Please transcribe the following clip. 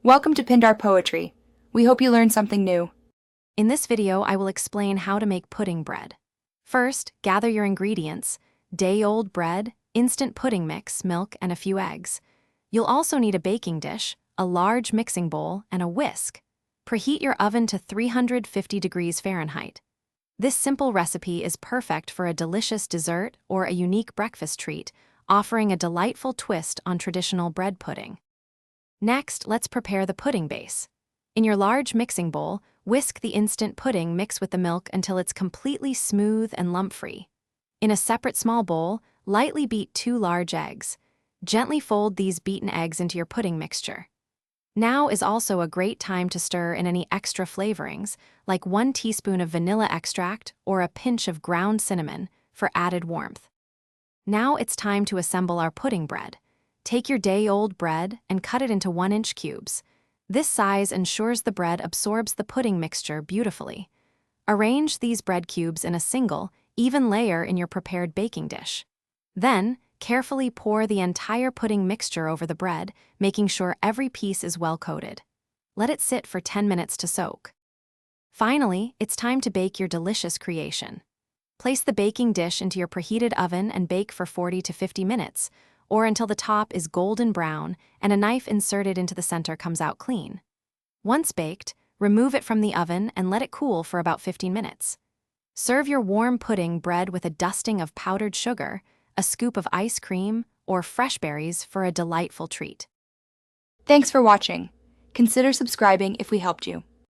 Welcome to Pindar Poetry. We hope you learned something new. In this video, I will explain how to make pudding bread. First, gather your ingredients: day-old bread, instant pudding mix, milk, and a few eggs. You'll also need a baking dish, a large mixing bowl, and a whisk. Preheat your oven to 350 degrees Fahrenheit. This simple recipe is perfect for a delicious dessert or a unique breakfast treat, offering a delightful twist on traditional bread pudding. Next, let's prepare the pudding base. In your large mixing bowl, whisk the instant pudding mix with the milk until it's completely smooth and lump-free. In a separate small bowl, lightly beat 2 large eggs. Gently fold these beaten eggs into your pudding mixture. Now is also a great time to stir in any extra flavorings, like 1 teaspoon of vanilla extract or a pinch of ground cinnamon for added warmth. Now it's time to assemble our pudding bread. Take your day-old bread and cut it into 1-inch cubes. This size ensures the bread absorbs the pudding mixture beautifully. Arrange these bread cubes in a single, even layer in your prepared baking dish. Then, carefully pour the entire pudding mixture over the bread, making sure every piece is well coated. Let it sit for 10 minutes to soak. Finally, it's time to bake your delicious creation. Place the baking dish into your preheated oven and bake for 40 to 50 minutes, or until the top is golden brown and a knife inserted into the center comes out clean. Once baked, remove it from the oven and let it cool for about 15 minutes. Serve your warm pudding bread with a dusting of powdered sugar, a scoop of ice cream, or fresh berries for a delightful treat. Thanks for watching. Consider subscribing if we helped you.